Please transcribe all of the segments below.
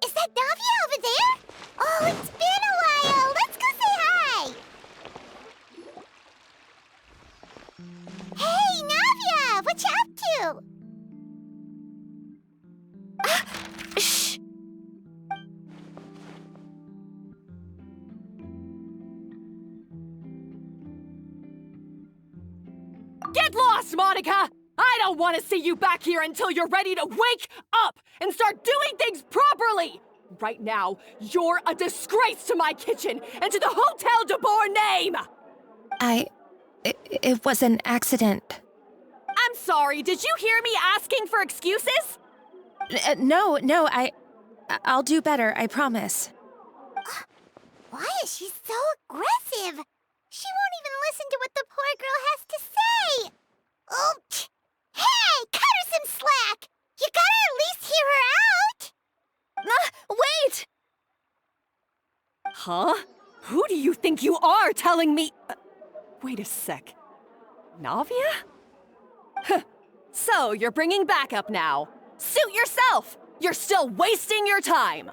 Is that Navia over there? Oh, it's been a while. Let's go say hi. Hey, Navia! What you up to? Shh! Get lost, Monica! I don't want to see you back here until you're ready to wake up and start doing things properly! Right now, you're a disgrace to my kitchen and to the Hotel Debord name! It was an accident. I'm sorry, did you hear me asking for excuses? No, I'll do better, I promise. Why is she so aggressive? She won't even listen to what the poor girl has to say. Oh, hey, cut her some slack. You gotta at least hear her out. Wait! Huh? Who do you think you are telling me? Wait a sec. Navia? So, you're bringing backup now. Suit yourself! You're still wasting your time!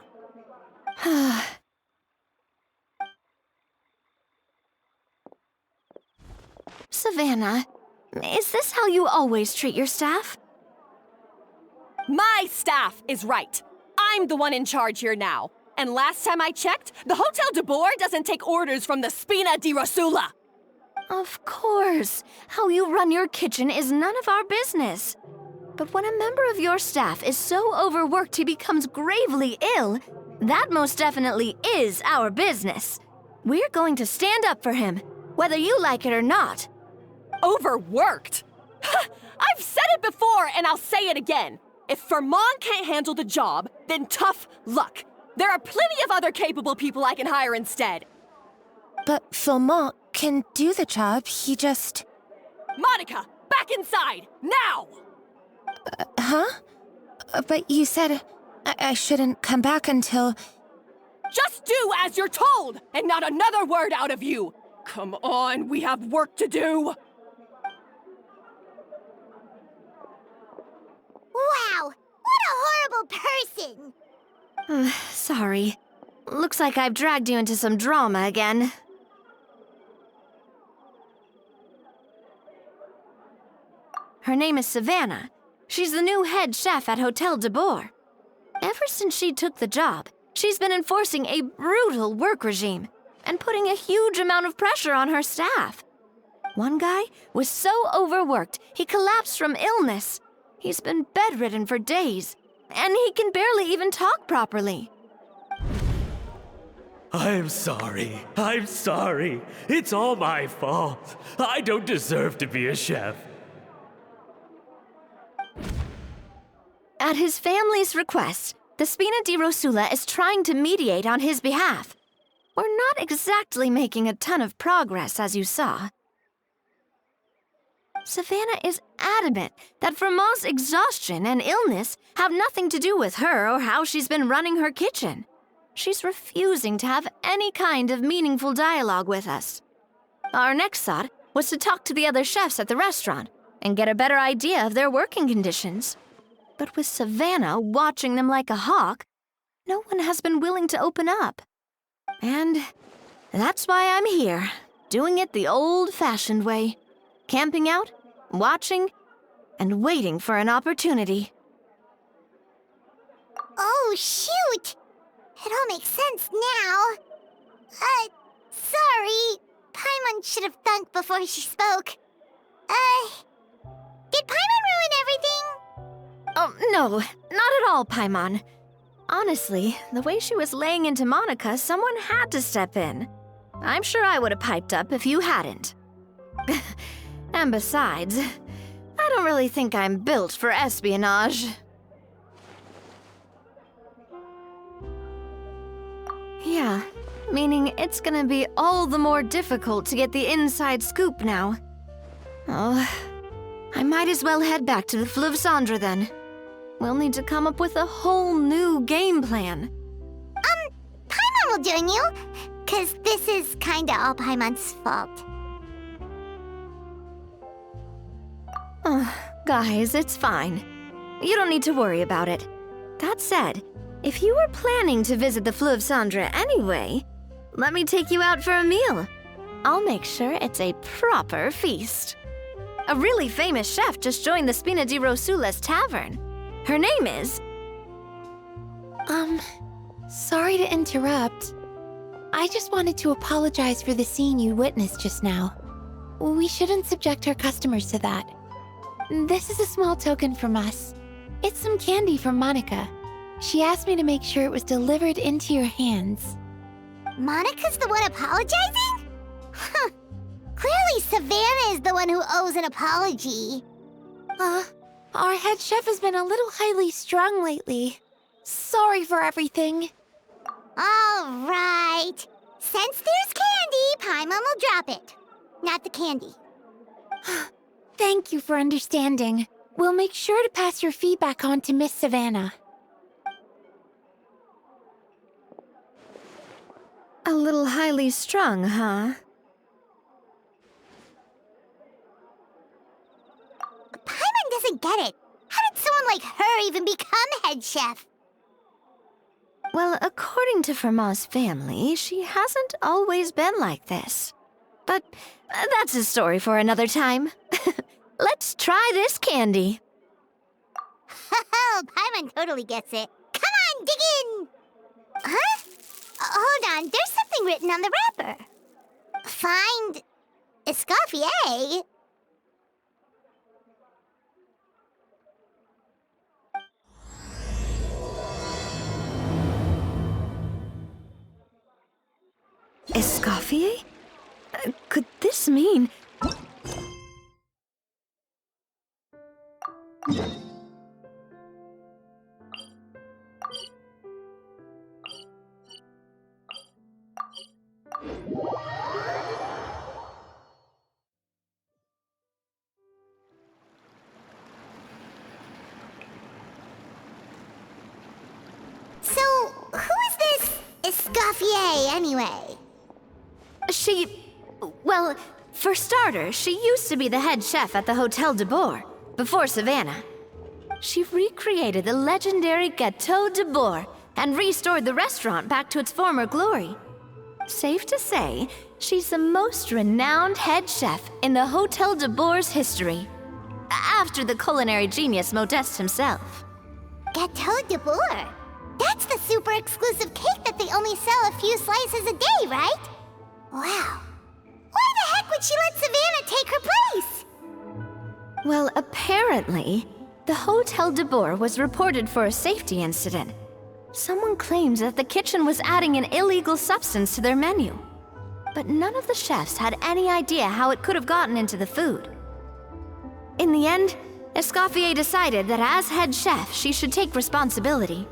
Savannah, is this how you always treat your staff? My staff is right. I'm the one in charge here now. And last time I checked, the Hotel Debord doesn't take orders from the Spina di Rosula. Of course. How you run your kitchen is none of our business. But when a member of your staff is so overworked he becomes gravely ill, that most definitely is our business. We're going to stand up for him, whether you like it or not. Overworked? I've said it before and I'll say it again. If Fermon can't handle the job, then tough luck. There are plenty of other capable people I can hire instead. But Philmont can do the job, he just... Monica, back inside, now! Huh? But you said I shouldn't come back until... Just do as you're told, and not another word out of you! Come on, we have work to do! Wow, what a horrible person! Sorry. Looks like I've dragged you into some drama again. Her name is Savannah. She's the new head chef at Hotel Debord. Ever since she took the job, she's been enforcing a brutal work regime and putting a huge amount of pressure on her staff. One guy was so overworked, he collapsed from illness. He's been bedridden for days, and he can barely even talk properly. I'm sorry. It's all my fault. I don't deserve to be a chef. At his family's request, the Spina di Rosula is trying to mediate on his behalf. We're not exactly making a ton of progress, as you saw. Savannah is adamant that Fermont's exhaustion and illness have nothing to do with her or how she's been running her kitchen. She's refusing to have any kind of meaningful dialogue with us. Our next thought was to talk to the other chefs at the restaurant and get a better idea of their working conditions. But with Savannah watching them like a hawk, no one has been willing to open up. And that's why I'm here, doing it the old-fashioned way. Camping out, watching, and waiting for an opportunity. Oh, shoot! It all makes sense now. Sorry. Paimon should have thunk before she spoke. Did Paimon ruin everything? Oh, no, not at all, Paimon. Honestly, the way she was laying into Monica, someone had to step in. I'm sure I would have piped up if you hadn't. And besides, I don't really think I'm built for espionage. Yeah, meaning it's gonna be all the more difficult to get the inside scoop now. Oh, I might as well head back to the Fleuve Cendre then. We'll need to come up with a whole new game plan. Paimon will join you, 'cause this is kinda all Paimon's fault. Guys, it's fine. You don't need to worry about it. That said, if you were planning to visit the Fleuve Cendre anyway, let me take you out for a meal. I'll make sure it's a proper feast. A really famous chef just joined the Spina di Rosula's tavern. Her name is... Sorry to interrupt. I just wanted to apologize for the scene you witnessed just now. We shouldn't subject our customers to that. This is a small token from us. It's some candy from Monica. She asked me to make sure it was delivered into your hands. Monica's the one apologizing? Huh. Clearly Savannah is the one who owes an apology. Our head chef has been a little highly strung lately. Sorry for everything. All right. Since there's candy, Paimon will drop it. Not the candy. Thank you for understanding. We'll make sure to pass your feedback on to Miss Savannah. A little highly strung, huh? Paimon doesn't get it. How did someone like her even become head chef? Well, according to Fermat's family, she hasn't always been like this. But that's a story for another time. Let's try this candy. Oh, Paimon totally gets it. Come on, dig in! Huh? Hold on, there's something written on the wrapper. Find... Escoffier? Escoffier? Could this mean... So, who is this Escoffier, anyway? Well, for starters, she used to be the head chef at the Hotel Debord, before Savannah. She recreated the legendary Gâteau Debord and restored the restaurant back to its former glory. Safe to say, she's the most renowned head chef in the Hotel Debord's history, after the culinary genius Modeste himself. Gâteau Debord? That's the super exclusive cake that they only sell a few slices a day, right? Wow. Why the heck would she let Savannah take her place? Well, apparently, the Hotel Debord was reported for a safety incident. Someone claims that the kitchen was adding an illegal substance to their menu. But none of the chefs had any idea how it could have gotten into the food. In the end, Escoffier decided that as head chef, she should take responsibility,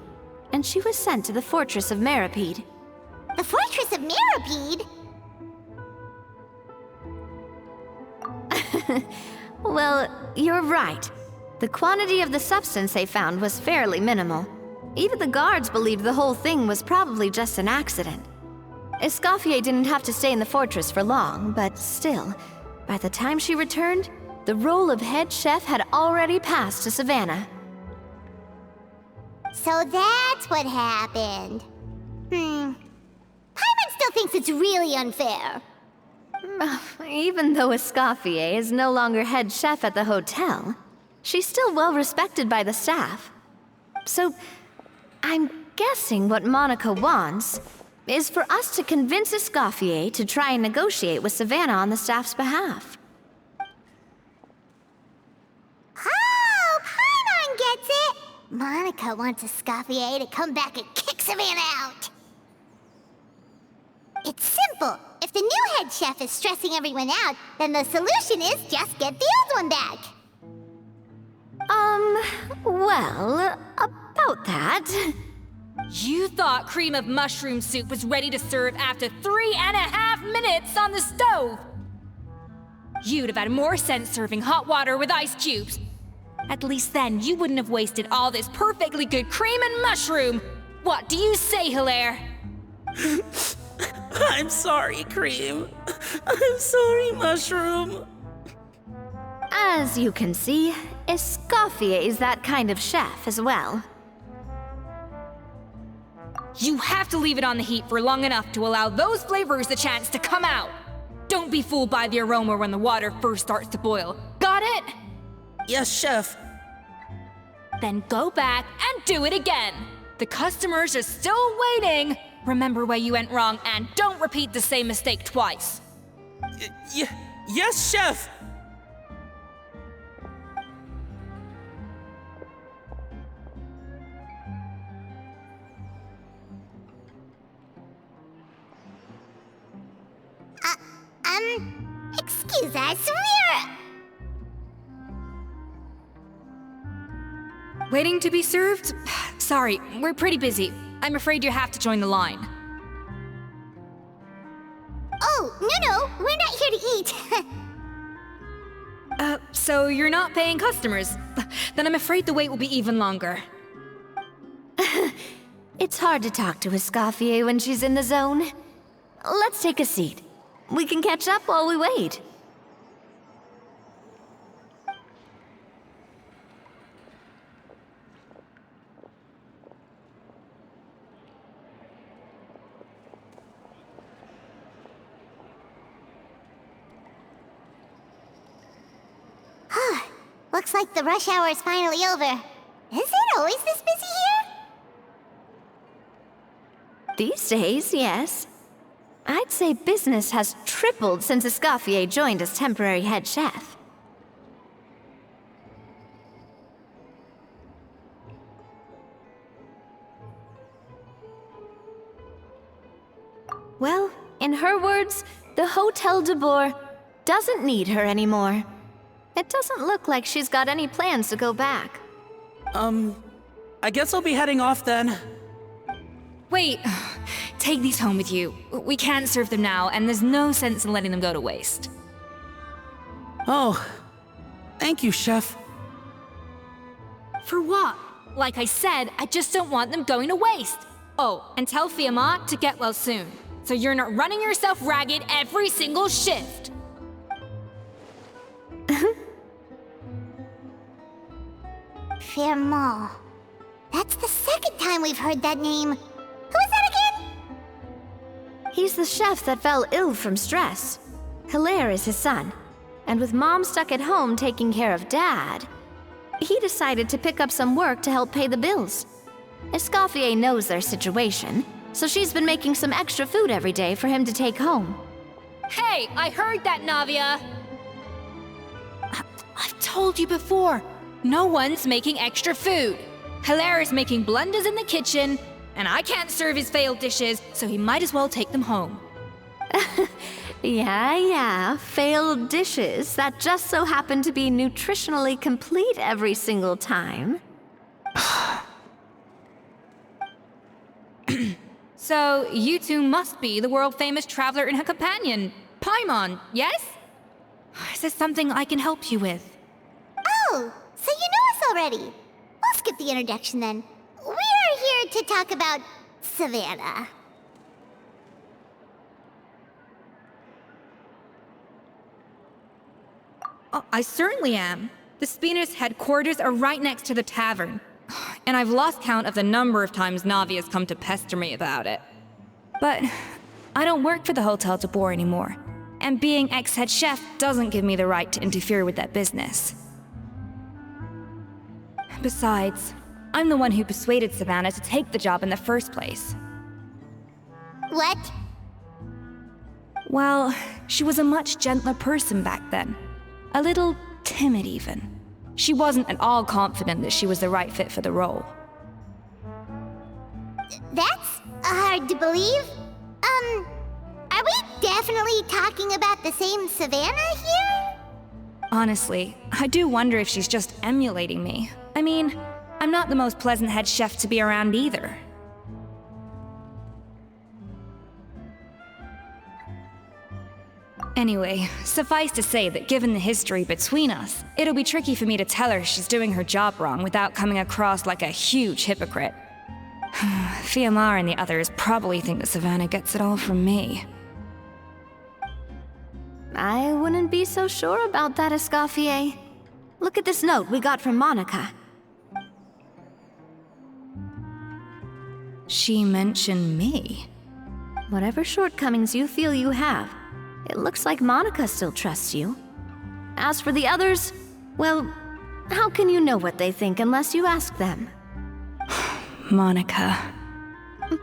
and she was sent to the Fortress of Meripede. The Fortress of Meripede? Well, you're right. The quantity of the substance they found was fairly minimal. Even the guards believed the whole thing was probably just an accident. Escoffier didn't have to stay in the fortress for long, but still, by the time she returned, the role of head chef had already passed to Savannah. So that's what happened. Paimon still thinks it's really unfair. Even though Escoffier is no longer head chef at the hotel, she's still well respected by the staff. So, I'm guessing what Monica wants is for us to convince Escoffier to try and negotiate with Savannah on the staff's behalf. Oh, Paimon gets it! Monica wants Escoffier to come back and kick Savannah out. It's simple. If the new head chef is stressing everyone out, then the solution is just get the old one back. Well, about that... You thought cream of mushroom soup was ready to serve after 3.5 minutes on the stove! You'd have had more sense serving hot water with ice cubes. At least then you wouldn't have wasted all this perfectly good cream and mushroom. What do you say, Hilaire? I'm sorry, Cream. I'm sorry, Mushroom. As you can see, Escoffier is that kind of chef as well. You have to leave it on the heat for long enough to allow those flavors the chance to come out. Don't be fooled by the aroma when the water first starts to boil. Got it? Yes, Chef. Then go back and do it again. The customers are still waiting. Remember where you went wrong and don't repeat the same mistake twice. Yes, Chef. Excuse us, Waiting to be served? Sorry, we're pretty busy. I'm afraid you have to join the line. Oh, no, we're not here to eat. So you're not paying customers? Then I'm afraid the wait will be even longer. It's hard to talk to Escoffier when she's in the zone. Let's take a seat. We can catch up while we wait. Looks like the rush hour is finally over. Is it always this busy here? These days, yes. I'd say business has tripled since Escoffier joined as temporary head chef. Well, in her words, the Hotel Debord doesn't need her anymore. It doesn't look like she's got any plans to go back. I guess I'll be heading off then. Wait, take these home with you. We can't serve them now, and there's no sense in letting them go to waste. Oh, thank you, Chef. For what? Like I said, I just don't want them going to waste. Oh, and tell Fiamma to get well soon, so you're not running yourself ragged every single shift. Fiamma. That's the second time we've heard that name. Who is that again? He's the chef that fell ill from stress. Hilaire is his son. And with Mom stuck at home taking care of Dad, he decided to pick up some work to help pay the bills. Escoffier knows their situation, so she's been making some extra food every day for him to take home. Hey, I heard that, Navia! I've told you before, no one's making extra food. Hilaire is making blunders in the kitchen, and I can't serve his failed dishes, so he might as well take them home. Yeah, failed dishes that just so happen to be nutritionally complete every single time. So, you two must be the world-famous traveler and her companion, Paimon, yes? Is there something I can help you with? Oh, so you know us already. We'll skip the introduction then. We are here to talk about Savannah. Oh, I certainly am. The Spina's headquarters are right next to the tavern. And I've lost count of the number of times Navi has come to pester me about it. But I don't work for the Hotel Debord anymore. And being ex-head chef doesn't give me the right to interfere with that business. Besides, I'm the one who persuaded Savannah to take the job in the first place. What? Well, she was a much gentler person back then. A little timid, even. She wasn't at all confident that she was the right fit for the role. That's hard to believe. Are we definitely talking about the same Savannah here? Honestly, I do wonder if she's just emulating me. I mean, I'm not the most pleasant head chef to be around either. Anyway, suffice to say that given the history between us, it'll be tricky for me to tell her she's doing her job wrong without coming across like a huge hypocrite. Fiamar and the others probably think that Savannah gets it all from me. I wouldn't be so sure about that, Escoffier. Look at this note we got from Monica. She mentioned me. Whatever shortcomings you feel you have, it looks like Monica still trusts you. As for the others, well, how can you know what they think unless you ask them? Monica.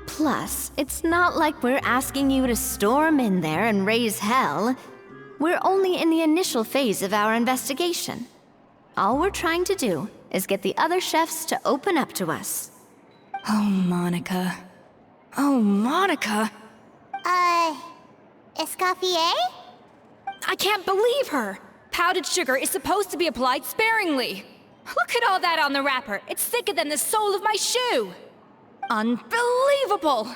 Plus, it's not like we're asking you to storm in there and raise hell. We're only in the initial phase of our investigation. All we're trying to do is get the other chefs to open up to us. Oh, Monica. Oh, Monica! Escoffier? I can't believe her! Powdered sugar is supposed to be applied sparingly. Look at all that on the wrapper. It's thicker than the sole of my shoe. Unbelievable!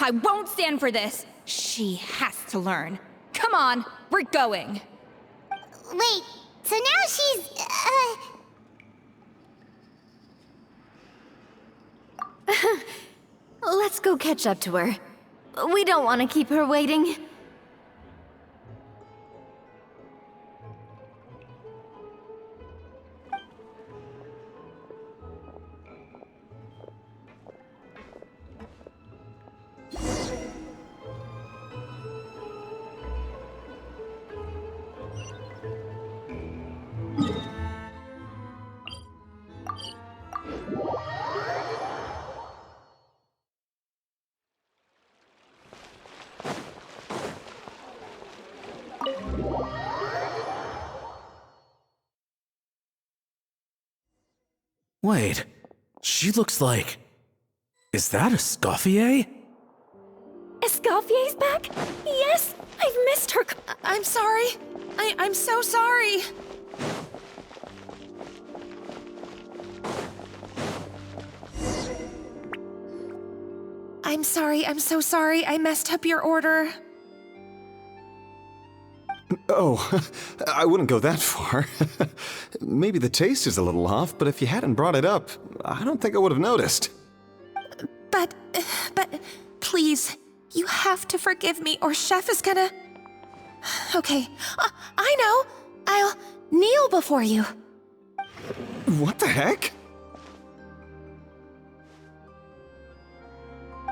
I won't stand for this. She has to learn. Come on, we're going. Wait, so now she's, Let's go catch up to her. We don't want to keep her waiting. Wait, she looks like... Is that Escoffier? Escoffier's back? Yes! I've missed her. I'm sorry. I'm so sorry. I'm sorry. I'm so sorry. I messed up your order. Oh, I wouldn't go that far. Maybe the taste is a little off, but if you hadn't brought it up, I don't think I would have noticed. But, please, you have to forgive me or Chef is gonna... Okay, I know. I'll kneel before you. What the heck?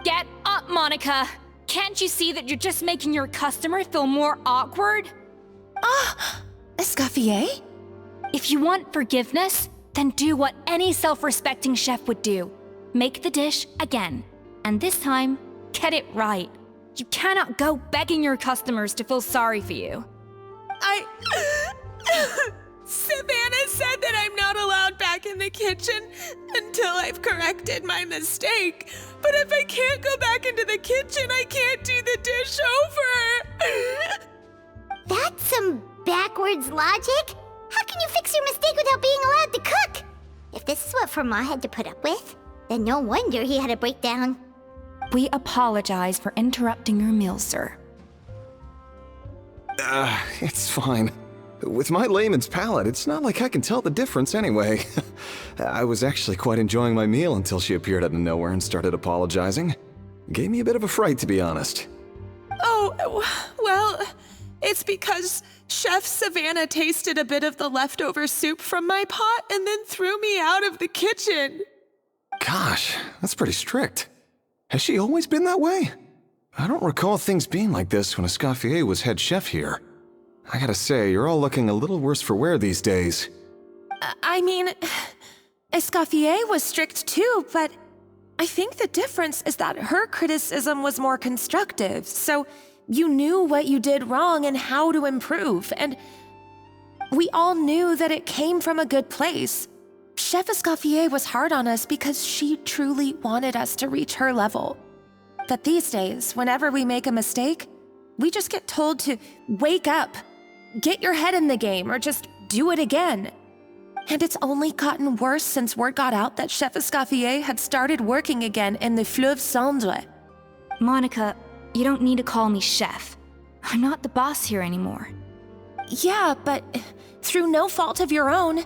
Get up, Monica! Can't you see that you're just making your customer feel more awkward? Escoffier? If you want forgiveness, then do what any self-respecting chef would do. Make the dish again. And this time, get it right. You cannot go begging your customers to feel sorry for you. Savannah said that I'm not allowed back in the kitchen until I've corrected my mistake. But if I can't go back into the kitchen, I can't do the dish over. That's some backwards logic. How can you fix your mistake without being allowed to cook? If this is what Fermat had to put up with, then no wonder he had a breakdown. We apologize for interrupting your meal, sir. It's fine. With my layman's palate, it's not like I can tell the difference anyway. I was actually quite enjoying my meal until she appeared out of nowhere and started apologizing. Gave me a bit of a fright, to be honest. Oh, well, it's because Chef Savannah tasted a bit of the leftover soup from my pot and then threw me out of the kitchen. Gosh, that's pretty strict. Has she always been that way? I don't recall things being like this when Escoffier was head chef here. I gotta say, you're all looking a little worse for wear these days. I mean, Escoffier was strict too, but I think the difference is that her criticism was more constructive, so you knew what you did wrong and how to improve, and we all knew that it came from a good place. Chef Escoffier was hard on us because she truly wanted us to reach her level. But these days, whenever we make a mistake, we just get told to wake up, get your head in the game, or just do it again. And it's only gotten worse since word got out that Chef Escoffier had started working again in the Fleuve Cendre. Monica, you don't need to call me chef. I'm not the boss here anymore. Yeah, but through no fault of your own.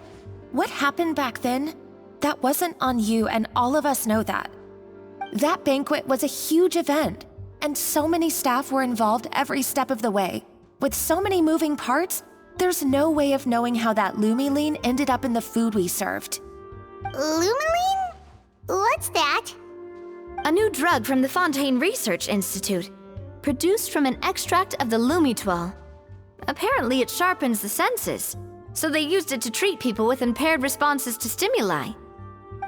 What happened back then? That wasn't on you, and all of us know that. That banquet was a huge event, and so many staff were involved every step of the way. With so many moving parts, there's no way of knowing how that Lumiline ended up in the food we served. Lumiline? What's that? A new drug from the Fontaine Research Institute, produced from an extract of the Lumitwell. Apparently it sharpens the senses, so they used it to treat people with impaired responses to stimuli.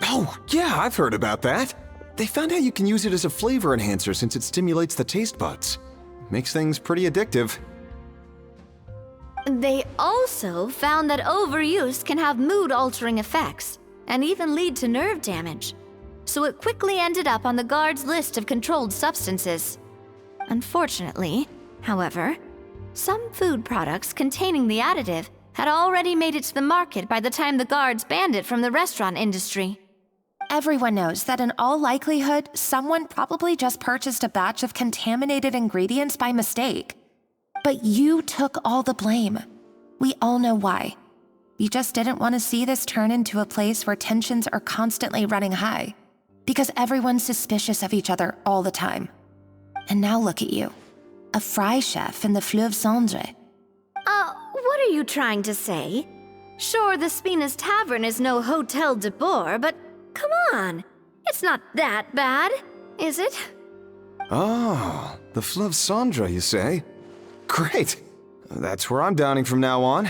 Oh, yeah, I've heard about that. They found out you can use it as a flavor enhancer since it stimulates the taste buds. Makes things pretty addictive. They also found that overuse can have mood-altering effects, and even lead to nerve damage. So it quickly ended up on the guard's list of controlled substances. Unfortunately, however, some food products containing the additive had already made it to the market by the time the guards banned it from the restaurant industry. Everyone knows that in all likelihood, someone probably just purchased a batch of contaminated ingredients by mistake. But you took all the blame. We all know why. You just didn't want to see this turn into a place where tensions are constantly running high, because everyone's suspicious of each other all the time. And now look at you, a fry chef in the Fleuve Cendre. What are you trying to say? Sure, the Spina's Tavern is no Hotel Debord, but come on, it's not that bad, is it? Oh, the Fleuve Cendre, you say? Great. That's where I'm dining from now on.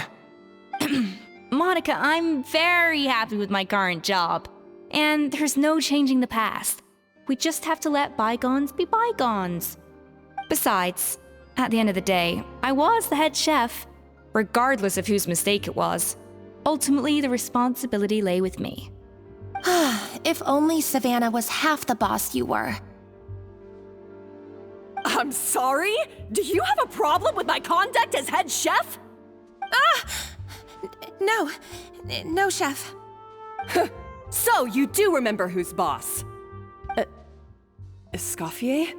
Monica, I'm very happy with my current job. And there's no changing the past. We just have to let bygones be bygones. Besides, at the end of the day, I was the head chef, regardless of whose mistake it was. Ultimately, the responsibility lay with me. If only Savannah was half the boss you were. I'm sorry? Do you have a problem with my conduct as head chef? No, chef. So, you do remember who's boss? Escoffier?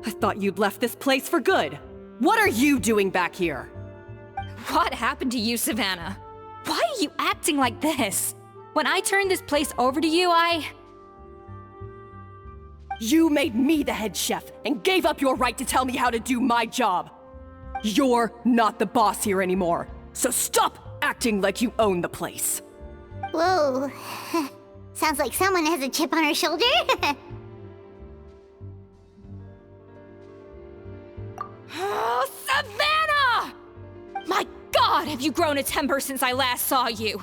I thought you'd left this place for good. What are you doing back here? What happened to you, Savannah? Why are you acting like this? When I turned this place over to you, You made me the head chef and gave up your right to tell me how to do my job. You're not the boss here anymore, so stop acting like you own the place. Whoa. Sounds like someone has a chip on her shoulder. Oh, Savannah! My God, have you grown a temper since I last saw you?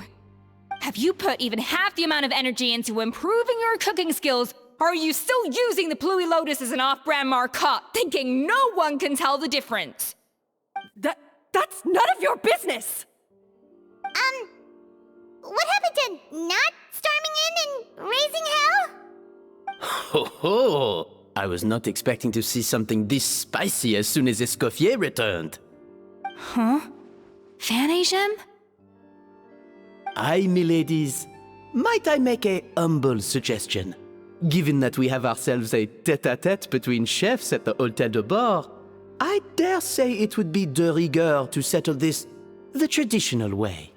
Have you put even half the amount of energy into improving your cooking skills, or are you still using the Pluie Lotus as an off-brand marcotte, thinking no one can tell the difference? That's none of your business! What happened to not storming in and raising hell? Ho ho! I was not expecting to see something this spicy as soon as Escoffier returned. Huh? Fanagem? Aye, miladies. Might I make a humble suggestion? Given that we have ourselves a tête-à-tête between chefs at the Hôtel de Bord, I dare say it would be de rigueur to settle this the traditional way.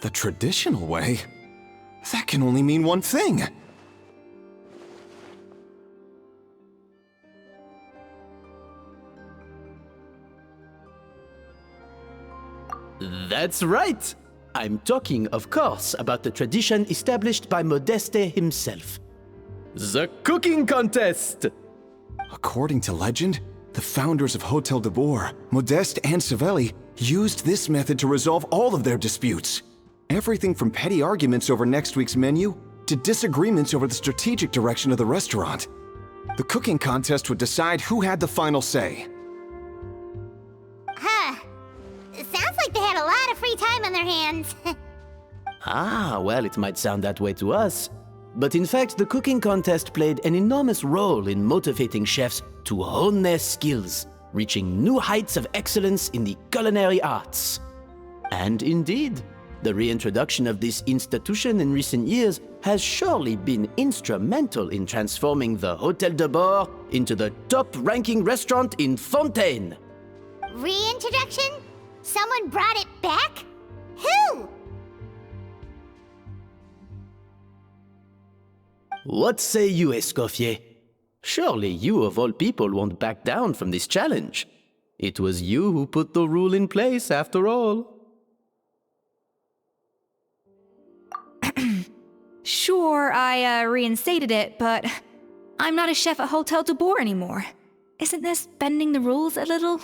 The traditional way? That can only mean one thing. That's right! I'm talking, of course, about the tradition established by Modeste himself. The cooking contest! According to legend, the founders of Hotel Debord, Modeste and Savelli, used this method to resolve all of their disputes. Everything from petty arguments over next week's menu to disagreements over the strategic direction of the restaurant. The cooking contest would decide who had the final say. Sounds like they had a lot of free time on their hands. Ah, well, it might sound that way to us. But in fact, the cooking contest played an enormous role in motivating chefs to hone their skills, reaching new heights of excellence in the culinary arts. And indeed, the reintroduction of this institution in recent years has surely been instrumental in transforming the Hôtel de Bord into the top-ranking restaurant in Fontaine. Reintroduction? Someone brought it back? Who? What say you, Escoffier? Surely you of all people won't back down from this challenge. It was you who put the rule in place, after all. Sure, I reinstated it, but I'm not a chef at Hotel Debord anymore. Isn't this bending the rules a little?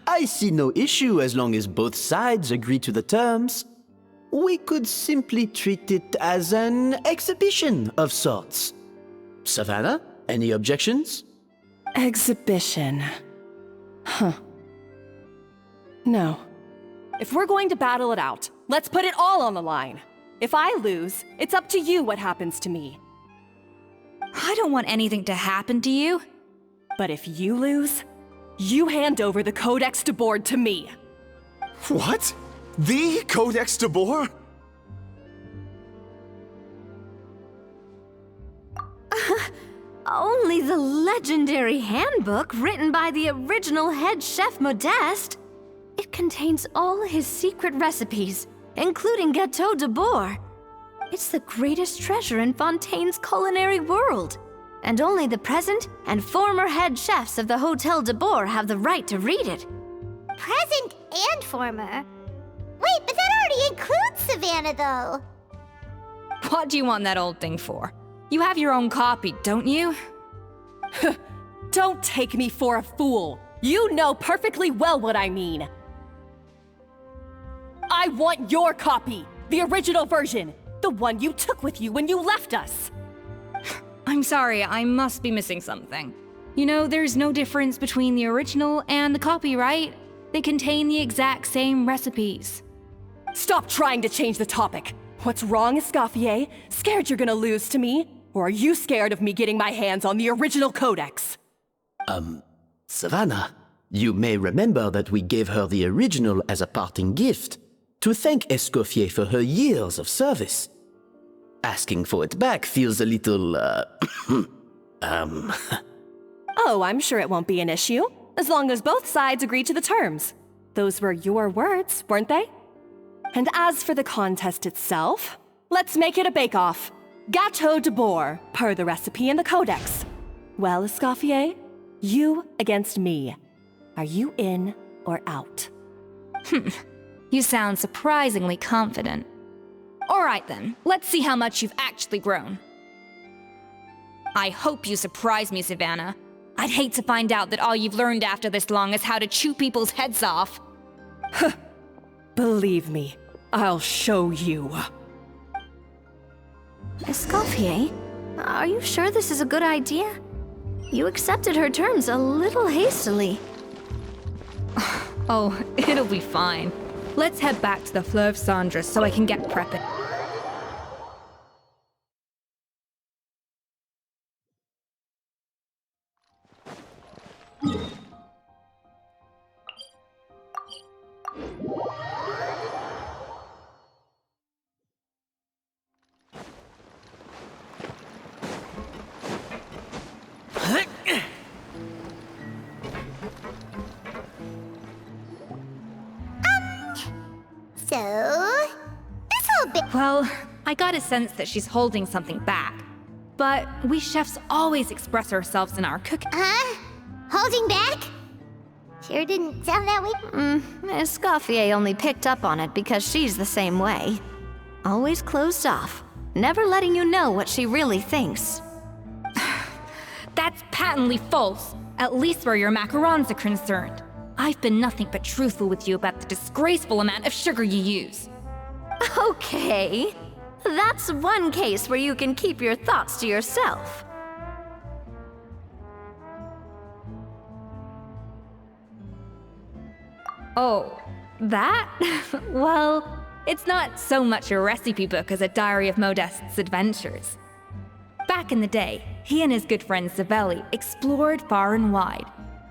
I see no issue as long as both sides agree to the terms. We could simply treat it as an exhibition of sorts. Savannah, any objections? Exhibition. Huh. No. If we're going to battle it out, let's put it all on the line. If I lose, it's up to you what happens to me. I don't want anything to happen to you. But if you lose, you hand over the Codex Debord to me. What? The Codex Debord? Only the legendary handbook written by the original head chef Modeste. It contains all his secret recipes, including Gâteau Debord. It's the greatest treasure in Fontaine's culinary world. And only the present and former head chefs of the Hotel Debord have the right to read it. Present and former? Wait, but that already includes Savannah, though. What do you want that old thing for? You have your own copy, don't you? Don't take me for a fool. You know perfectly well what I mean. I want your copy, the original version, the one you took with you when you left us. I'm sorry, I must be missing something. You know, there's no difference between the original and the copy, right? They contain the exact same recipes. Stop trying to change the topic. What's wrong, Escoffier? Scared you're gonna lose to me? Or are you scared of me getting my hands on the original codex? Savannah, you may remember that we gave her the original as a parting gift, to thank Escoffier for her years of service. Asking for it back feels a little, Oh, I'm sure it won't be an issue, as long as both sides agree to the terms. Those were your words, weren't they? And as for the contest itself, let's make it a bake-off. Gâteau Debord, per the recipe in the codex. Well, Escoffier, you against me. Are you in or out? You sound surprisingly confident. All right then, let's see how much you've actually grown. I hope you surprise me, Savannah. I'd hate to find out that all you've learned after this long is how to chew people's heads off. Believe me, I'll show you. Escoffier, are you sure this is a good idea? You accepted her terms a little hastily. Oh, it'll be fine. Let's head back to the Fleuve Cendres so I can get prepping. So, this whole bit. Well, I got a sense that she's holding something back. But we chefs always express ourselves in our cooking. Huh? Holding back? Sure didn't sound that way. Escoffier only picked up on it because she's the same way. Always closed off, never letting you know what she really thinks. That's patently false, at least where your macarons are concerned. I've been nothing but truthful with you about the disgraceful amount of sugar you use. Okay, that's one case where you can keep your thoughts to yourself. Oh, that? Well, it's not so much a recipe book as a diary of Modeste's adventures. Back in the day, he and his good friend Savelli explored far and wide,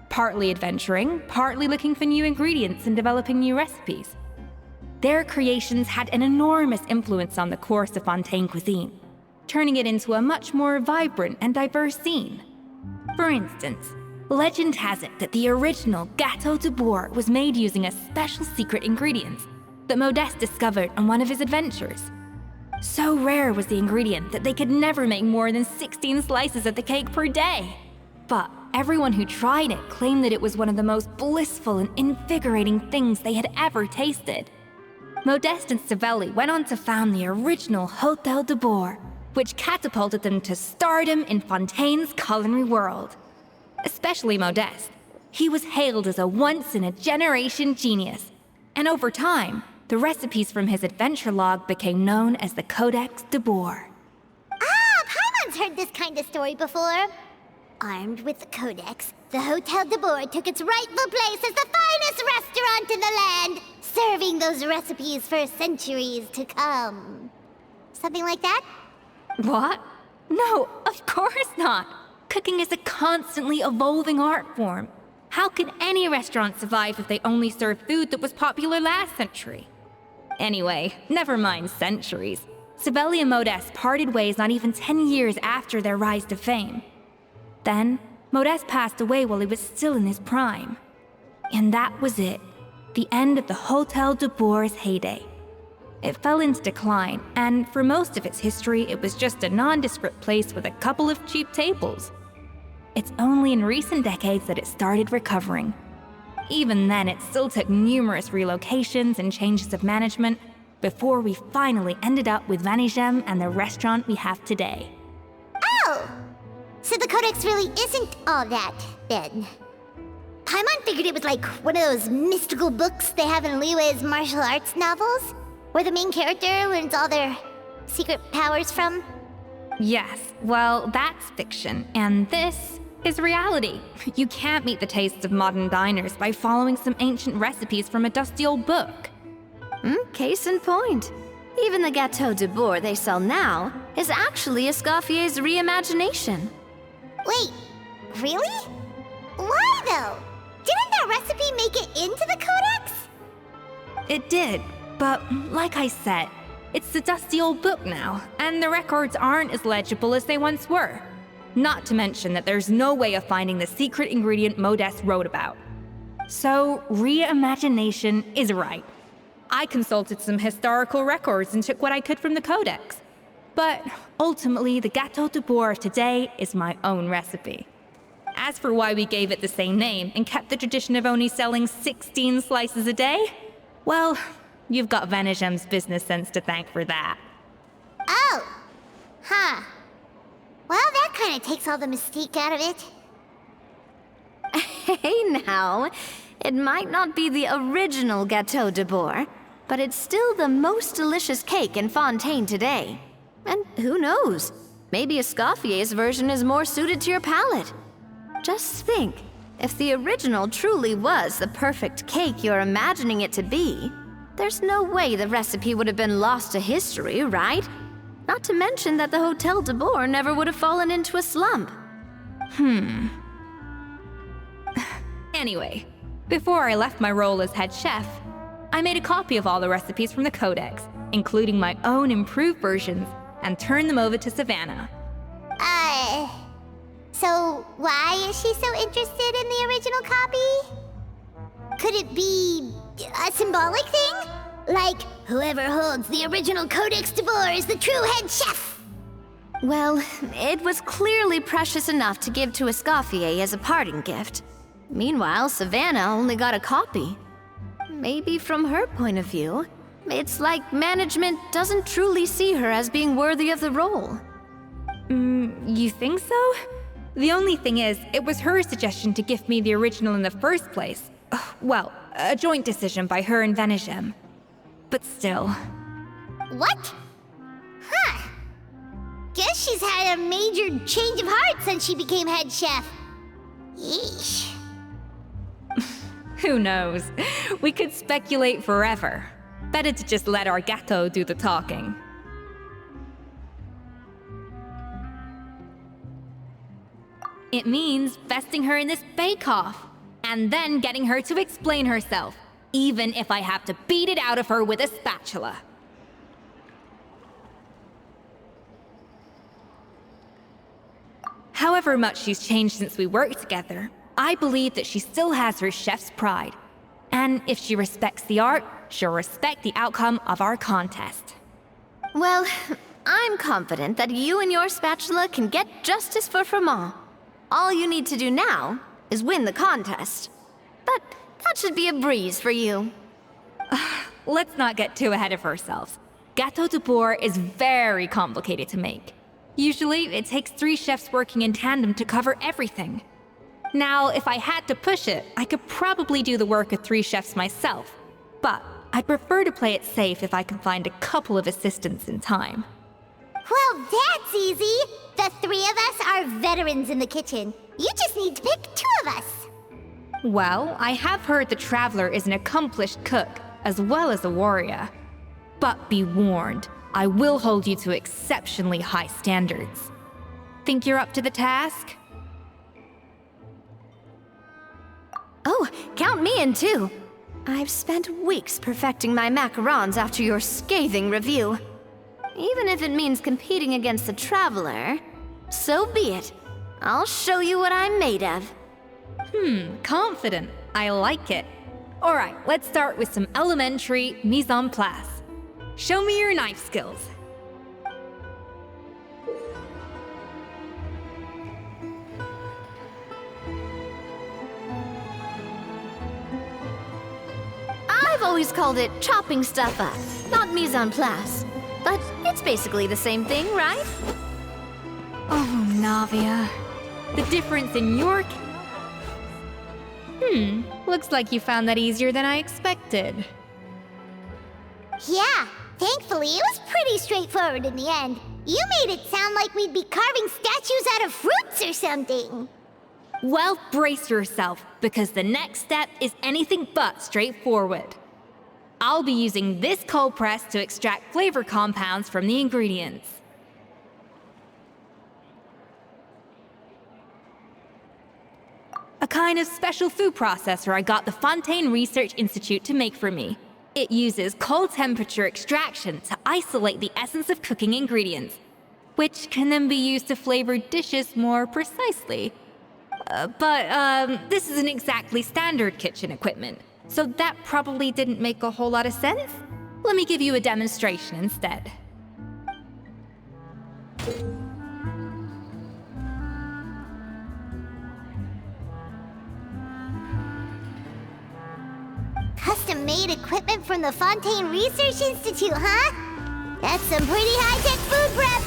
partly adventuring, partly looking for new ingredients and developing new recipes. Their creations had an enormous influence on the course of Fontaine cuisine, turning it into a much more vibrant and diverse scene. For instance, Legend has it that the original Gâteau Debord was made using a special secret ingredient that Modeste discovered on one of his adventures. So rare was the ingredient that they could never make more than 16 slices of the cake per day. But everyone who tried it claimed that it was one of the most blissful and invigorating things they had ever tasted. Modeste and Savelli went on to found the original Hôtel Debord, which catapulted them to stardom in Fontaine's culinary world. Especially Modeste. He was hailed as a once-in-a-generation genius, and over time, the recipes from his adventure log became known as the Codex Debord. Ah, Paimon's heard this kind of story before. Armed with the Codex, the Hôtel Debord took its rightful place as the finest restaurant in the land, serving those recipes for centuries to come. Something like that? What? No, of course not. Cooking is a constantly evolving art form. How could any restaurant survive if they only served food that was popular last century? Anyway, never mind centuries. Savelli and Modeste parted ways not even 10 years after their rise to fame. Then, Modeste passed away while he was still in his prime. And that was it. The end of the Hôtel Debord's heyday. It fell into decline, and for most of its history, it was just a nondescript place with a couple of cheap tables. It's only in recent decades that it started recovering. Even then, it still took numerous relocations and changes of management before we finally ended up with Vanigem and the restaurant we have today. Oh! So the Codex really isn't all that, then. Paimon figured it was like one of those mystical books they have in Liyue's martial arts novels, where the main character learns all their secret powers from. Yes, well, that's fiction, and this is reality. You can't meet the tastes of modern diners by following some ancient recipes from a dusty old book. Case in point. Even the Gâteau Debord they sell now is actually Escoffier's reimagination. Wait, really? Why though? Didn't that recipe make it into the Codex? It did, but like I said, it's the dusty old book now, and the records aren't as legible as they once were. Not to mention that there's no way of finding the secret ingredient Modeste wrote about. So, reimagination is right. I consulted some historical records and took what I could from the Codex. But ultimately, the Gâteau Debord of today is my own recipe. As for why we gave it the same name and kept the tradition of only selling 16 slices a day, well, you've got Vanigem's business sense to thank for that. Oh! Huh. Well, that kind of takes all the mystique out of it. Hey now, it might not be the original Gâteau Debord, but it's still the most delicious cake in Fontaine today. And who knows, maybe Escoffier's version is more suited to your palate. Just think, if the original truly was the perfect cake you're imagining it to be, there's no way the recipe would have been lost to history, right? Not to mention that the Hôtel Debord never would have fallen into a slump. Anyway, before I left my role as head chef, I made a copy of all the recipes from the Codex, including my own improved versions, and turned them over to Savannah. So why is she so interested in the original copy? Could it be a symbolic thing? Like, whoever holds the original Codex Debord is the true head chef? Well, it was clearly precious enough to give to Escoffier as a parting gift. Meanwhile, Savannah only got a copy. Maybe from her point of view, it's like management doesn't truly see her as being worthy of the role. You think so? The only thing is, it was her suggestion to gift me the original in the first place. Well, a joint decision by her and Vanigem. But still. What? Huh. Guess she's had a major change of heart since she became head chef. Yeesh. Who knows? We could speculate forever. Better to just let our gâteau do the talking. It means vesting her in this bake-off, and then getting her to explain herself, even if I have to beat it out of her with a spatula. However much she's changed since we worked together, I believe that she still has her chef's pride. And if she respects the art, she'll respect the outcome of our contest. Well, I'm confident that you and your spatula can get justice for Froment. All you need to do now is win the contest. But that should be a breeze for you. Let's not get too ahead of ourselves. Gâteau Debord is very complicated to make. Usually, it takes 3 chefs working in tandem to cover everything. Now, if I had to push it, I could probably do the work of 3 chefs myself. But I'd prefer to play it safe if I can find a couple of assistants in time. Well, that's easy. The 3 of us are veterans in the kitchen. You just need to pick 2 of us. Well, I have heard the Traveler is an accomplished cook, as well as a warrior. But be warned, I will hold you to exceptionally high standards. Think you're up to the task? Oh, count me in too. I've spent weeks perfecting my macarons after your scathing review. Even if it means competing against the Traveler, so be it. I'll show you what I'm made of. Confident. I like it. Alright, let's start with some elementary mise en place. Show me your knife skills. I've always called it chopping stuff up, not mise en place. But it's basically the same thing, right? Oh, Navia. The difference in your... looks like you found that easier than I expected. Yeah, thankfully it was pretty straightforward in the end. You made it sound like we'd be carving statues out of fruits or something. Well, brace yourself, because the next step is anything but straightforward. I'll be using this cold press to extract flavor compounds from the ingredients. A kind of special food processor I got the Fontaine Research Institute to make for me. It uses cold temperature extraction to isolate the essence of cooking ingredients, which can then be used to flavor dishes more precisely. But this isn't exactly standard kitchen equipment, so that probably didn't make a whole lot of sense. Let me give you a demonstration instead. Custom-made equipment from the Fontaine Research Institute, huh? That's some pretty high-tech food prep.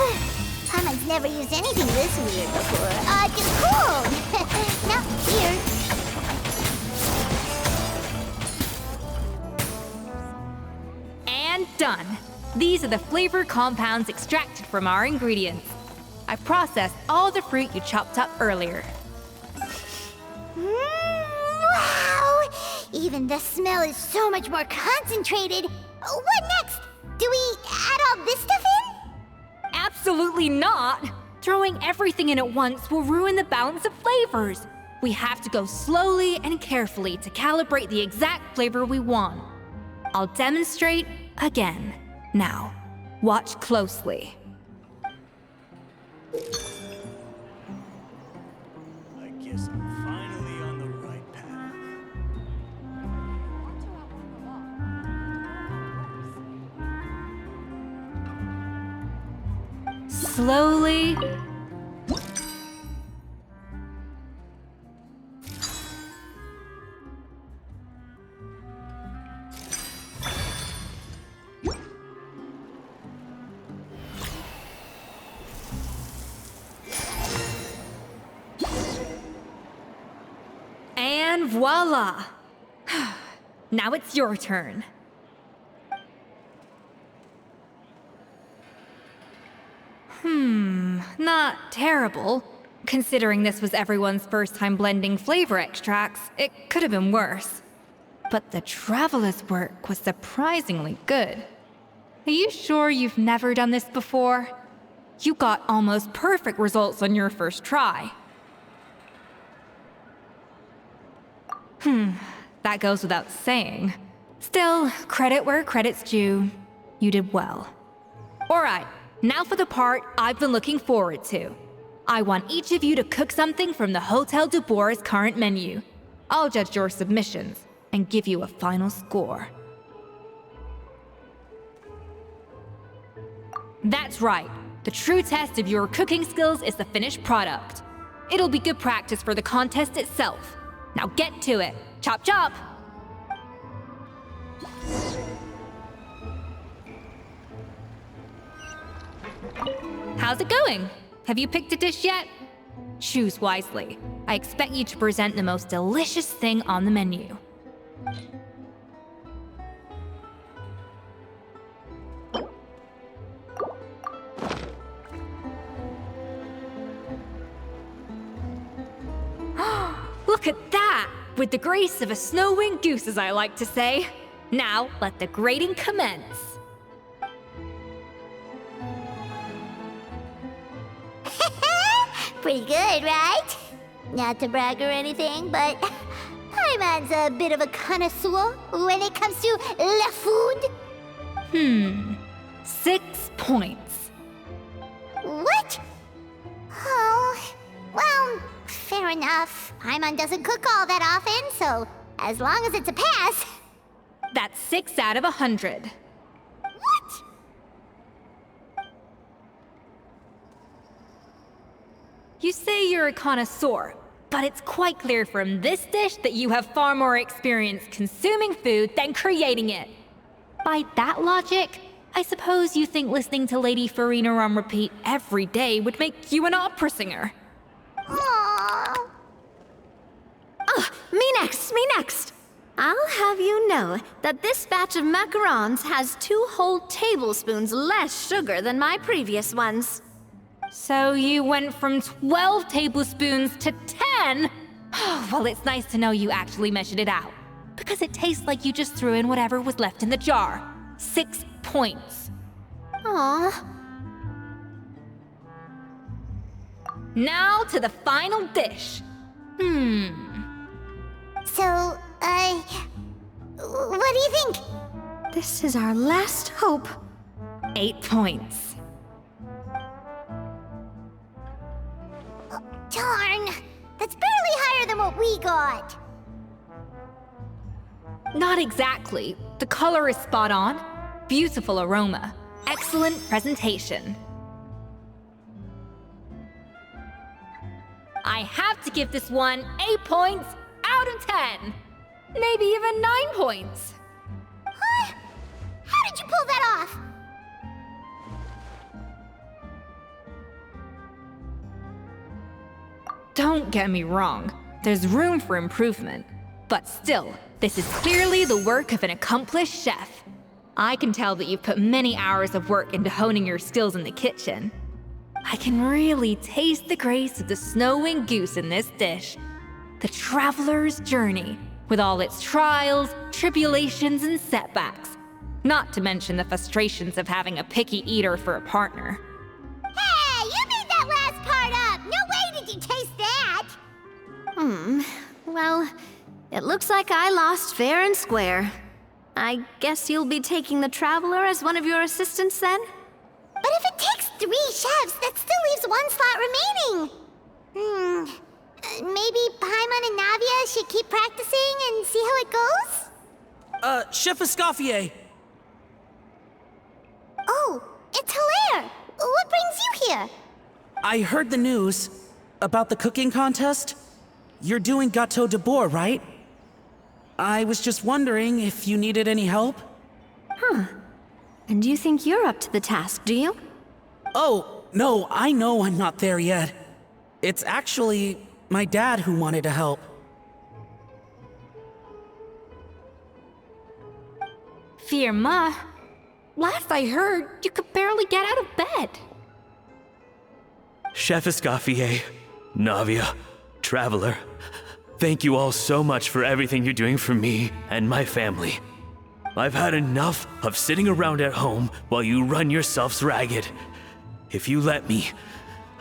Paimon's never used anything this weird before. Cool! Now, here. And done. These are the flavor compounds extracted from our ingredients. I processed all the fruit you chopped up earlier. Wow! Even the smell is so much more concentrated. What next? Do we add all this stuff in? Absolutely not! Throwing everything in at once will ruin the balance of flavors. We have to go slowly and carefully to calibrate the exact flavor we want. I'll demonstrate again. Now, watch closely. I guess I'm finally on the right path. Slowly. And voila! Now it's your turn. Not terrible. Considering this was everyone's first time blending flavor extracts, it could have been worse. But the Traveler's work was surprisingly good. Are you sure you've never done this before? You got almost perfect results on your first try. That goes without saying. Still, credit where credit's due. You did well. Alright, now for the part I've been looking forward to. I want each of you to cook something from the Hotel Debord's current menu. I'll judge your submissions and give you a final score. That's right. The true test of your cooking skills is the finished product. It'll be good practice for the contest itself. Now get to it. Chop chop! How's it going? Have you picked a dish yet? Choose wisely. I expect you to present the most delicious thing on the menu. Look at that! With the grace of a snow-winged goose, as I like to say. Now, let the grating commence. Pretty good, right? Not to brag or anything, but Paimon's a bit of a connoisseur when it comes to la food. 6 points. What? Oh, well, fair enough. Paimon doesn't cook all that often, so as long as it's a pass. That's 6 out of 100. What? You say you're a connoisseur, but it's quite clear from this dish that you have far more experience consuming food than creating it. By that logic, I suppose you think listening to Lady Farina on repeat every day would make you an opera singer. Aww. Me next. I'll have you know that this batch of macarons has 2 whole tablespoons less sugar than my previous ones. So you went from 12 tablespoons to 10? Well, it's nice to know you actually measured it out. Because it tastes like you just threw in whatever was left in the jar. 6 points. Aw. Now to the final dish. So, what do you think? This is our last hope. 8 points. Darn, that's barely higher than what we got. Not exactly. The color is spot on. Beautiful aroma. Excellent presentation. I have to give this one 8 points out of 10. Maybe even 9 points. Huh? How did you pull that off? Don't get me wrong. There's room for improvement. But still, this is clearly the work of an accomplished chef. I can tell that you've put many hours of work into honing your skills in the kitchen. I can really taste the grace of the snow-winged goose in this dish. The traveler's journey, with all its trials, tribulations, and setbacks. Not to mention the frustrations of having a picky eater for a partner. Hey, you made that last part up! No way did you taste that! Well, it looks like I lost fair and square. I guess you'll be taking the Traveler as one of your assistants then? But if it takes 3 chefs, that still leaves 1 slot remaining. Maybe Paimon and Navia should keep practicing and see how it goes? Chef Escoffier! Oh, it's Hilaire! What brings you here? I heard the news about the cooking contest. You're doing Gâteau Debord, right? I was just wondering if you needed any help? And you think you're up to the task, do you? Oh, no, I know I'm not there yet. It's actually my dad who wanted to help. Firma, last I heard, you could barely get out of bed. Chef Escoffier, Navia, Traveler, thank you all so much for everything you're doing for me and my family. I've had enough of sitting around at home while you run yourselves ragged. If you let me,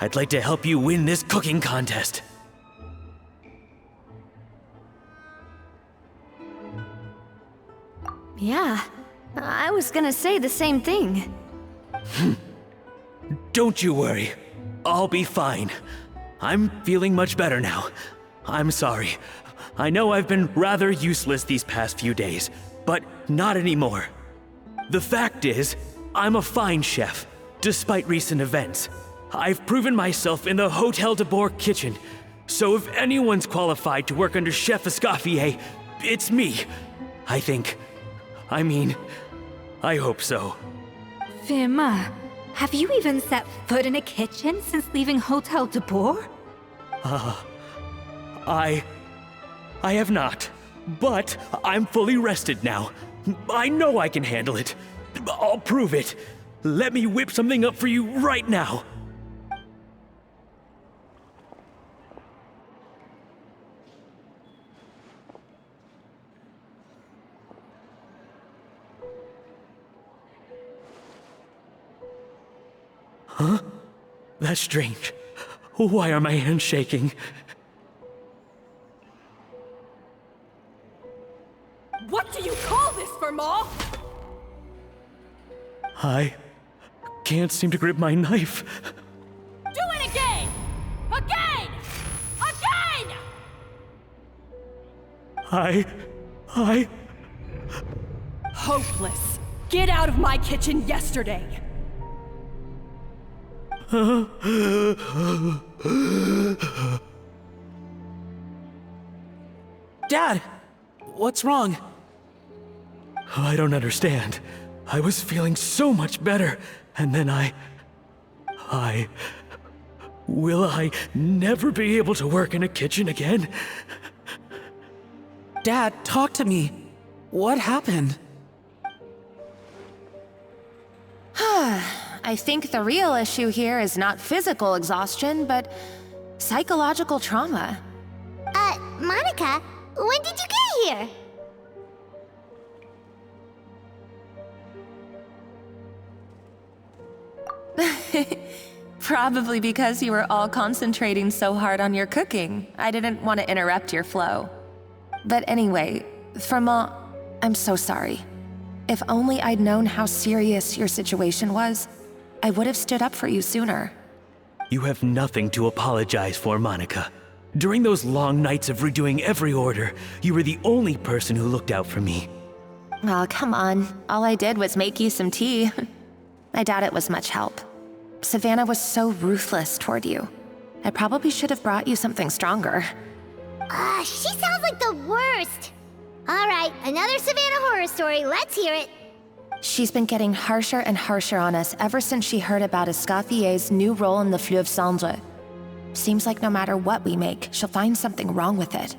I'd like to help you win this cooking contest. Yeah, I was gonna say the same thing. Don't you worry. I'll be fine. I'm feeling much better now. I'm sorry. I know I've been rather useless these past few days, but not anymore. The fact is, I'm a fine chef, despite recent events. I've proven myself in the Hotel Debord kitchen, so if anyone's qualified to work under Chef Escoffier, it's me. I think. I hope so. Firma, have you even set foot in a kitchen since leaving Hotel Debord? I have not, but I'm fully rested now. I know I can handle it. I'll prove it. Let me whip something up for you right now. Huh? That's strange. Why are my hands shaking? What do you call this, Firma? I can't seem to grip my knife. Do it again! Again! Again! I... Hopeless. Get out of my kitchen yesterday. Dad, what's wrong? I don't understand. I was feeling so much better, and then Will I never be able to work in a kitchen again? Dad, talk to me. What happened? I think the real issue here is not physical exhaustion, but psychological trauma. Monica, when did you get here? Probably because you were all concentrating so hard on your cooking. I didn't want to interrupt your flow. But anyway, Firma, I'm so sorry. If only I'd known how serious your situation was, I would have stood up for you sooner. You have nothing to apologize for, Monica. During those long nights of redoing every order, you were the only person who looked out for me. Oh, come on. All I did was make you some tea. I doubt it was much help. Savannah was so ruthless toward you. I probably should have brought you something stronger. She sounds like the worst. All right, another Savannah horror story. Let's hear it. She's been getting harsher and harsher on us ever since she heard about Escoffier's new role in the Fleuve Cendre. Seems like no matter what we make, she'll find something wrong with it.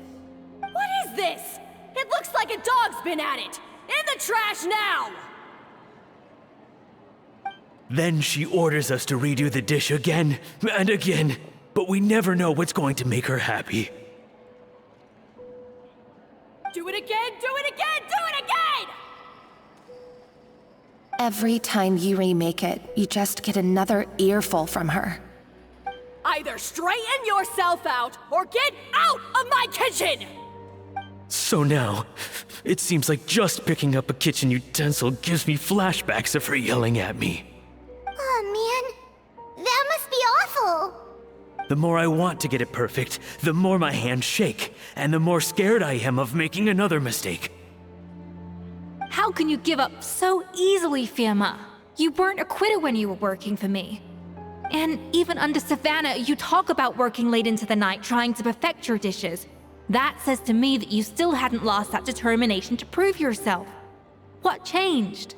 What is this? It looks like a dog's been at it. In the trash now! Then she orders us to redo the dish again and again, but we never know what's going to make her happy. Do it again, do it again, do it again! Every time you remake it, you just get another earful from her. Either straighten yourself out or get out of my kitchen! So now, it seems like just picking up a kitchen utensil gives me flashbacks of her yelling at me. Oh man, that must be awful. The more I want to get it perfect, the more my hands shake, and the more scared I am of making another mistake. How can you give up so easily, Firma? You weren't a quitter when you were working for me. And even under Savannah, you talk about working late into the night trying to perfect your dishes. That says to me that you still hadn't lost that determination to prove yourself. What changed?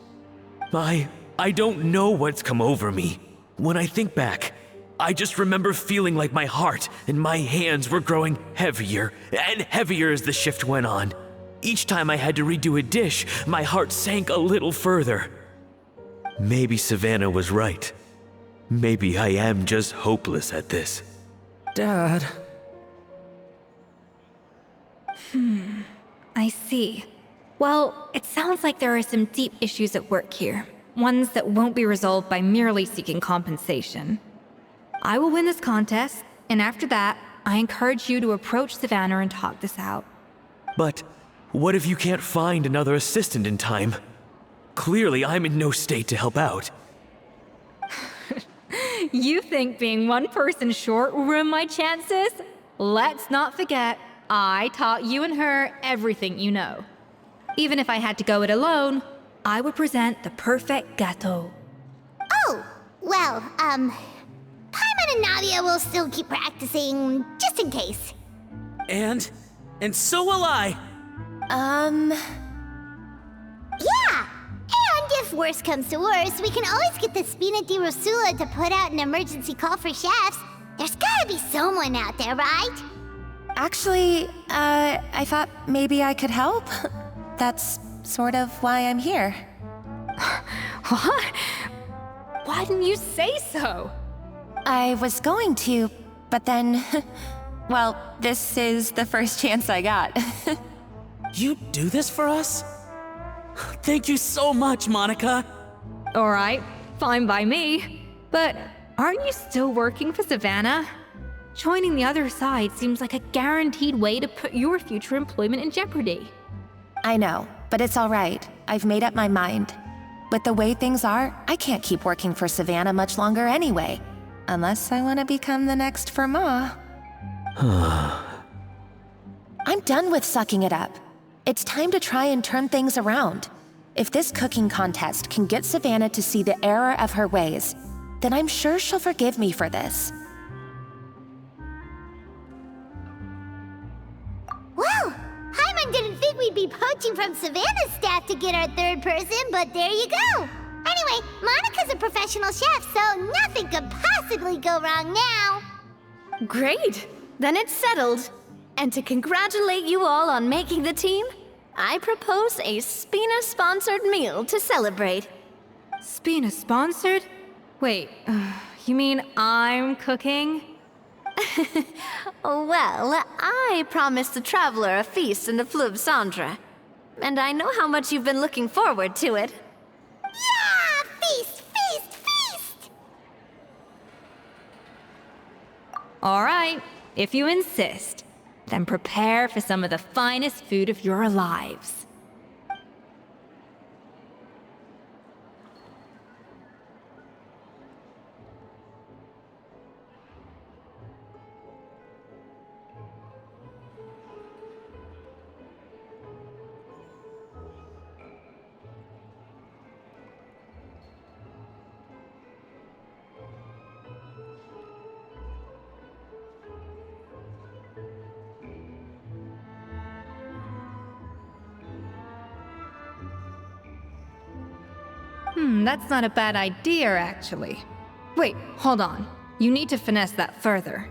I don't know what's come over me. When I think back, I just remember feeling like my heart and my hands were growing heavier and heavier as the shift went on. Each time I had to redo a dish, my heart sank a little further. Maybe Savannah was right. Maybe I am just hopeless at this. Dad. I see. Well, it sounds like there are some deep issues at work here. Ones that won't be resolved by merely seeking compensation. I will win this contest, and after that, I encourage you to approach Savannah and talk this out. But what if you can't find another assistant in time? Clearly, I'm in no state to help out. You think being one person short will ruin my chances? Let's not forget, I taught you and her everything you know. Even if I had to go it alone, I would present the perfect gâteau. Oh, well, Paimon and Nadia will still keep practicing, just in case. And so will I. Yeah! And if worse comes to worse, we can always get the Spina di Rosula to put out an emergency call for chefs. There's gotta be someone out there, right? Actually, I thought maybe I could help. That's sort of why I'm here. What? Why didn't you say so? I was going to, but then... well, this is the first chance I got. You do this for us? Thank you so much, Monica. All right, fine by me. But aren't you still working for Savannah? Joining the other side seems like a guaranteed way to put your future employment in jeopardy. I know, but it's all right. I've made up my mind. With the way things are, I can't keep working for Savannah much longer anyway. Unless I want to become the next Fermat. I'm done with sucking it up. It's time to try and turn things around. If this cooking contest can get Savannah to see the error of her ways, then I'm sure she'll forgive me for this. Well, Paimon didn't think we'd be poaching from Savannah's staff to get our third person, but there you go. Anyway, Monica's a professional chef, so nothing could possibly go wrong now. Great! Then it's settled. And to congratulate you all on making the team, I propose a Spina-sponsored meal to celebrate. Spina sponsored? Wait, you mean I'm cooking? Well, I promised the traveler a feast in the Fleuve Cendre. And I know how much you've been looking forward to it. Yeah! Feast, feast, feast! All right, if you insist. Then prepare for some of the finest food of your lives. That's not a bad idea, actually. Wait, hold on. You need to finesse that further.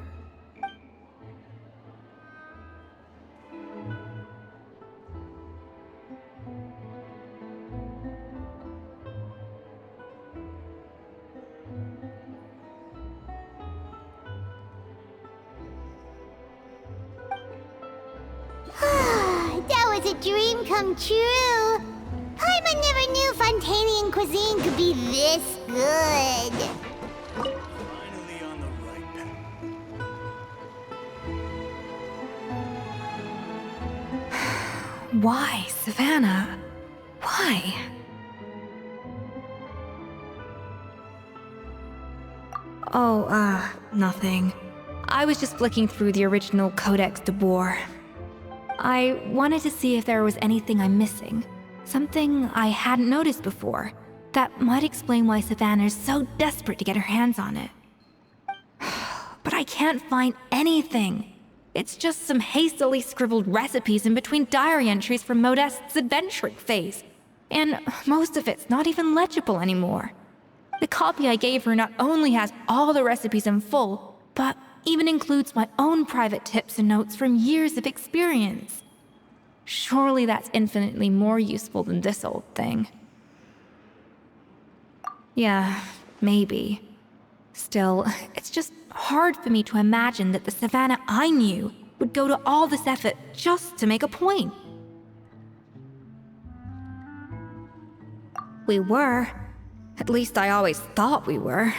That was a dream come true. Paimon never knew Fontanian cuisine could be this good. Finally on the right path. Why, Savannah? Why? Oh, nothing. I was just flicking through the original Codex Debord. I wanted to see if there was anything I'm missing. Something I hadn't noticed before. That might explain why Savannah's so desperate to get her hands on it. But I can't find anything. It's just some hastily scribbled recipes in between diary entries from Modeste's adventuring phase. And most of it's not even legible anymore. The copy I gave her not only has all the recipes in full, but even includes my own private tips and notes from years of experience. Surely that's infinitely more useful than this old thing. Yeah, maybe. Still, it's just hard for me to imagine that the Savannah I knew would go to all this effort just to make a point. We were. At least I always thought we were.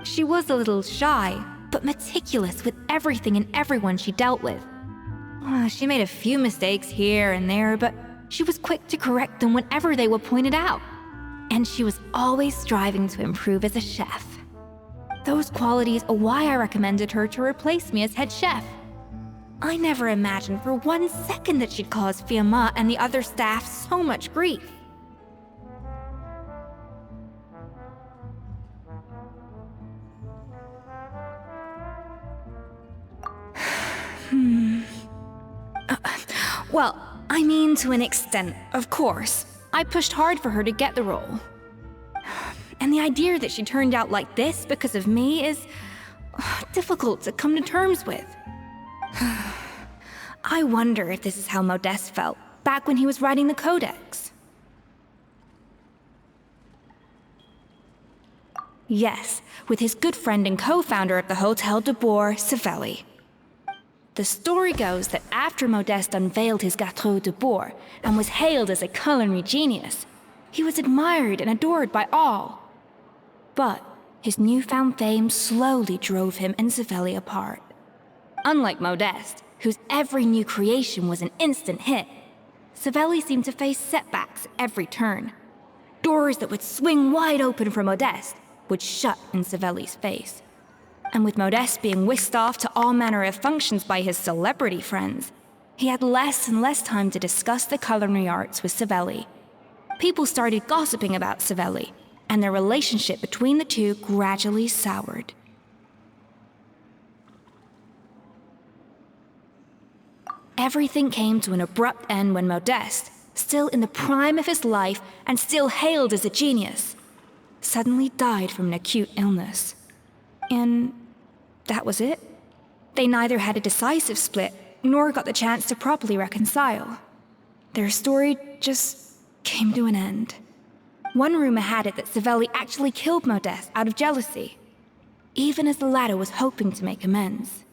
She was a little shy, but meticulous with everything and everyone she dealt with. She made a few mistakes here and there, but she was quick to correct them whenever they were pointed out. And she was always striving to improve as a chef. Those qualities are why I recommended her to replace me as head chef. I never imagined for 1 second that she'd cause Fiamma and the other staff so much grief. Well, I mean to an extent, of course. I pushed hard for her to get the role. And the idea that she turned out like this because of me is difficult to come to terms with. I wonder if this is how Modeste felt back when he was writing the Codex. Yes, with his good friend and co-founder of the Hotel Debord, Savelli. The story goes that after Modeste unveiled his Gâteau Debord and was hailed as a culinary genius, he was admired and adored by all. But his newfound fame slowly drove him and Savelli apart. Unlike Modeste, whose every new creation was an instant hit, Savelli seemed to face setbacks at every turn. Doors that would swing wide open for Modeste would shut in Savelli's face. And with Modeste being whisked off to all manner of functions by his celebrity friends, he had less and less time to discuss the culinary arts with Savelli. People started gossiping about Savelli, and their relationship between the two gradually soured. Everything came to an abrupt end when Modeste, still in the prime of his life and still hailed as a genius, suddenly died from an acute illness. And that was it. They neither had a decisive split, nor got the chance to properly reconcile. Their story just came to an end. One rumor had it that Savelli actually killed Modeste out of jealousy, even as the latter was hoping to make amends.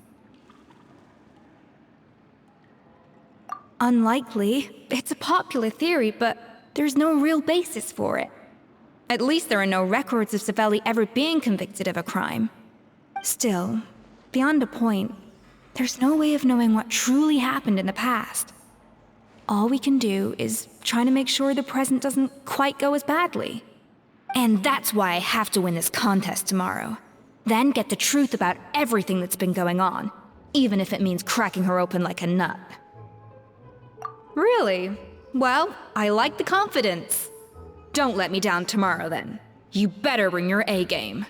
Unlikely. It's a popular theory, but there's no real basis for it. At least there are no records of Savelli ever being convicted of a crime. Still, beyond a point, there's no way of knowing what truly happened in the past. All we can do is try to make sure the present doesn't quite go as badly. And that's why I have to win this contest tomorrow. Then get the truth about everything that's been going on, even if it means cracking her open like a nut. Really? Well, I like the confidence. Don't let me down tomorrow, then. You better bring your A game.